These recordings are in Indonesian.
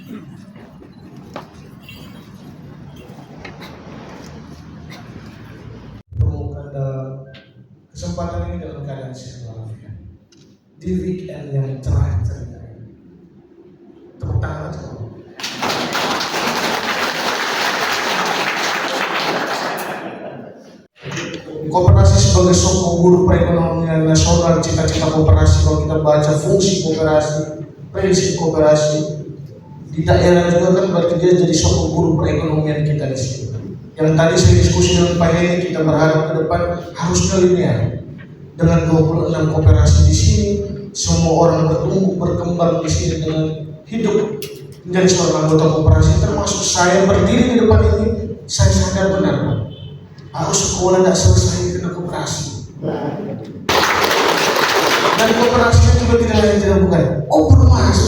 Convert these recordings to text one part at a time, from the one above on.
Temukan dalam kesempatan ini dalam keadaan sehat walafiat di weekend yang cerah ceria. Tepuk tangan aja. Koperasi sebagai sokong guru perekonomian nasional, cita-cita koperasi, kalau kita baca fungsi koperasi, prinsip koperasi di daerah juga kan berarti dia jadi sokong guru perekonomian kita di sini. Yang tadi saya diskusi dengan Pak Heni, kita berharap ke depan harusnya linear. Dengan 26 koperasi di sini, semua orang bertumbuh berkembang di sini dengan hidup menjadi seorang anggota koperasi, termasuk saya berdiri di depan ini. Saya sadar benar, Pak, harus sekolah tidak selesai kena koperasi. Dan koperasinya juga tidak lain tidak bukan ormas.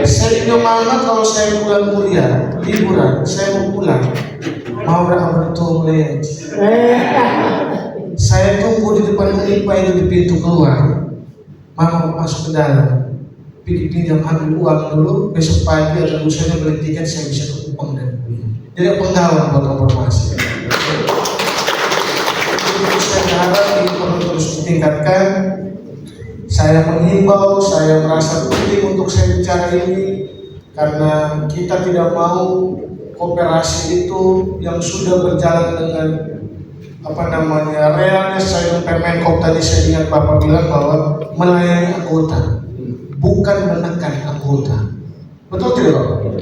Saya ingat kalau saya pulang kuliah, liburan, saya mau pulang, mau berangkat melihat. Saya tunggu di depan IPA itu di pintu keluar, mau masuk ke dalam, pinjam ambil uang dulu, besok pagi atau lusanya beli tiket, saya bisa tumpang dan kuliah. Jadi penggalan buat informasi. Saya berharap ini perlu terus ditingkatkan. Saya menghimbau, saya merasa penting untuk saya bicara ini karena kita tidak mau koperasi itu yang sudah berjalan dengan realnya. Saya Permenkop tadi saya ingat Bapak bilang bahwa melayani anggota, bukan menekan anggota. Betul tidak Bapak?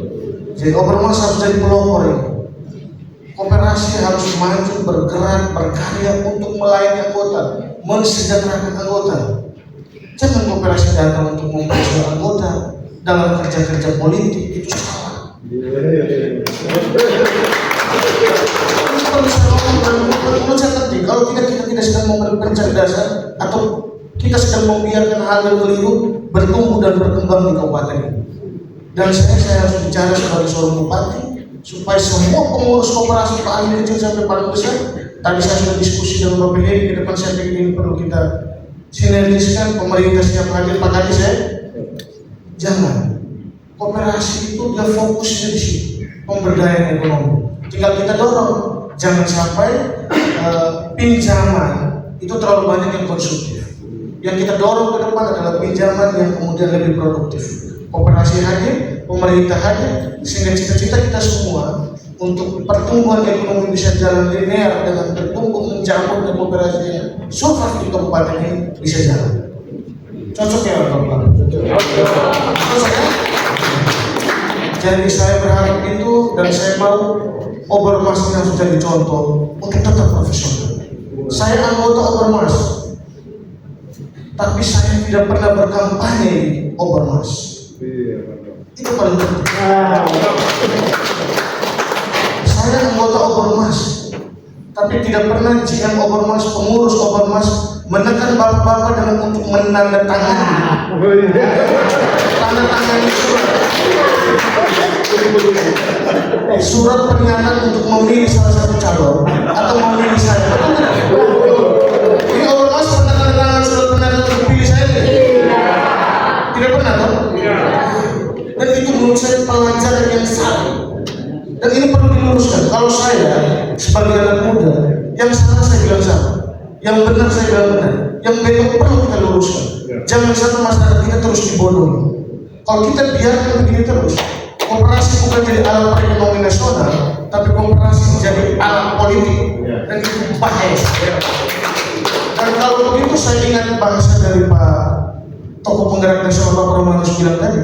Jadi ormas harus jadi pelopor ini. Koperasi harus maju, bergerak, berkarya untuk melayani anggota, mensejahterakan anggota. Jangan koperasi datang untuk membantu anggota dalam kerja-kerja politik, itu salah. Kalau kita sedang memberi pencerdasan atau kita sedang membiarkan hal yang keliru bertumbuh dan berkembang di kabupaten ini. Dan saya harus bicara sebagai seorang bupati supaya semua pengurus koperasi paling kecil sampai paling besar. Tadi saya sudah diskusi dengan Bapak Heni, ke depan saya pikir ini perlu kita sinergiskan. Pemerintah setiap hadir, Pak Kadi saya jangan koperasi itu dia fokusnya di situ, pemberdayaan ekonomi. Tinggal kita dorong, jangan sampai pinjaman itu terlalu banyak yang konsumtif. Yang kita dorong ke depan adalah pinjaman yang kemudian lebih produktif. Koperasi hadir, pemerintah hadir, sehingga cita-cita kita semua untuk pertumbuhan ekonomi bisa jalan linear dengan bertumbuh mencampur dan kooperasinya survive di kabupaten ini bisa jalan. Cocok ya Bapak? Cocok ya? Jadi saya berharap itu, dan saya mau Ormas ini harus jadi contoh untuk tetap profesional. Saya anggota Ormas, tapi saya tidak pernah berkampanye di Ormas. Itu paling penting. Saya anggota Ormas, tapi tidak pernah GM Ormas, pengurus Ormas menekan bapak-bapak dengan untuk menandatangani surat pernyataan untuk memilih salah satu calon atau memilih saya. Ini Ormas pernah tanda tangan surat pernyataan untuk pilih saya? Tidak pernah toh? Dan itu menurut saya pelajaran yang salah. Dan ini perlu diluruskan. Kalau saya sebagai anak muda, yang salah saya bilang salah, yang benar saya bilang benar, yang betul perlu kita luruskan. Jangan sampai masyarakat kita terus dibodohi. Kalau kita biarkan begini terus, koperasi bukan jadi alat perekonomian nasional, tapi koperasi menjadi alat politik, dan itu bahaya. Dan kalau begitu saya ingat bahasa dari Pak tokoh penggerak nasional Bapak Romanus bilang tadi,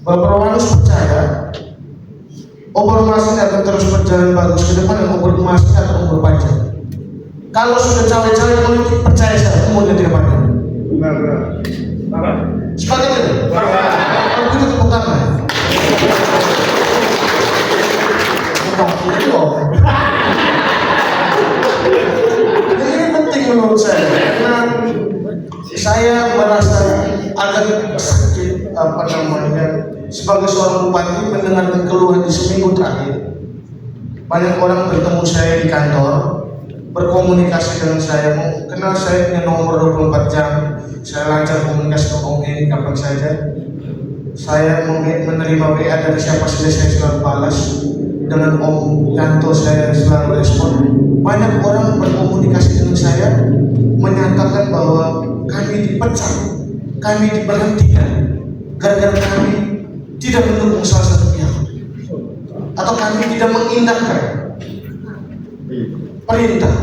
Bapak Romanus percaya Ormas ini akan terus berjalan bagus ke depan dan Ormas ini akan umur panjang. Kalau sudah cawe-cawe politik, percaya saya umurnya tidak panjang. Benar. Sepakat tidak? Kalau begitu tepuk tangan. Ini penting menurut saya, karena saya merasa agak sakit sebagai seorang bupati mendengarkan keluhan di seminggu terakhir. Banyak orang bertemu saya di kantor, berkomunikasi dengan saya, mau kenal saya punya nomor 24 jam, Saya lancar komunikasi dengan Om Edi kapan saja. Saya menerima WA dari siapa saja saya selalu balas. Dengan Om Yanto saya selalu respon. Banyak orang berkomunikasi dengan saya menyatakan bahwa kami dipecat, kami diberhentikan gara-gara kami tidak mendukung salah satu pihak atau kami tidak mengindahkan perintah.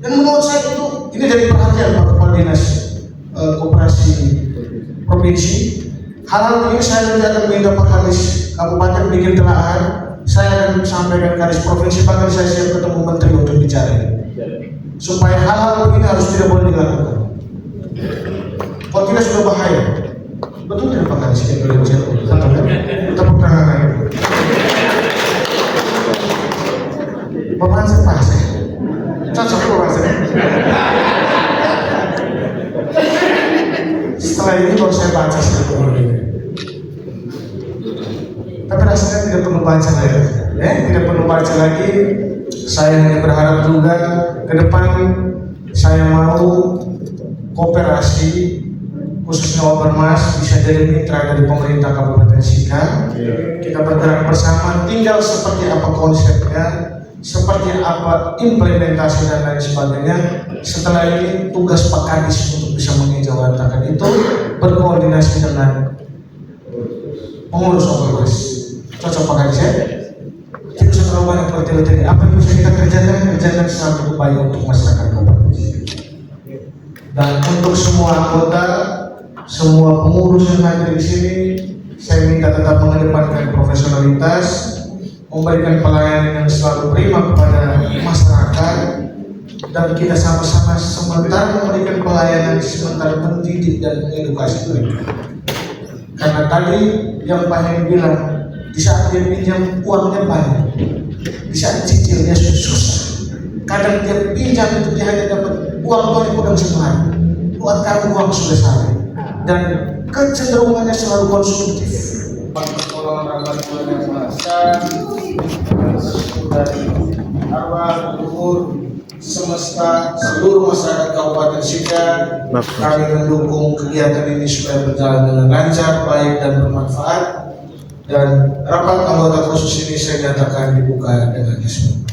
Dan menurut saya itu ini dari perhatian Pak Kepala Dinas Koperasi Provinsi. Hal-hal ini saya nanti akan minta Pak Kadis Kabupaten bikin telaahan. Saya akan sampaikan Kadis Provinsi, bahkan saya siap ketemu Menteri untuk bicara supaya hal-hal ini harus tidak boleh dilakukan. Kalau tidak sudah bahaya. Betul tidak Pak Kadis? Tepuk tangan. Bapak saya pas. Cocok Bapak saya. Setelah ini baru saya baca sebetulnya. Tapi rasanya tidak perlu baca lagi, tidak perlu baca lagi. Saya hanya berharap juga ke depan saya mau kooperasi khususnya Obermas bisa jadi mitra dari pemerintah Kabupaten Sika. Kita bergerak bersama, tinggal seperti apa konsepnya, seperti apa implementasi dan lain sebagainya. Setelah ini tugas Pak Kadis untuk bisa mengejawantahkan itu berkoordinasi dengan pengurus Obermas. Cocok Pak Kadis ya? Tidak usah terlalu banyak bertele-tele. Apa yang bisa kita kerjakan sesuatu baik untuk masyarakat Kabupaten. Dan untuk semua anggota, semua pengurus yang hadir di sini, saya minta tetap mengedepankan profesionalitas, memberikan pelayanan yang selalu prima kepada masyarakat, dan kita sama-sama sementara memberikan pelayanan, sementara mendidik dan mengedukasi mereka. Karena tadi yang Pak Hen bilang, di saat dia pinjam uangnya banyak, di saat cicilnya susah. Kadang dia pinjam itu dia hanya dapat uang dari udang semua, buat kamu uang sudah salah. Dan kecenderungannya selalu konsumtif. Pertolongan Allah yang Maha Esa, dari arwah leluhur semesta seluruh masyarakat Kabupaten Sika, kami mendukung kegiatan ini supaya berjalan dengan lancar, baik dan bermanfaat. Dan rapat anggota khusus ini saya nyatakan dibuka dengan resmi.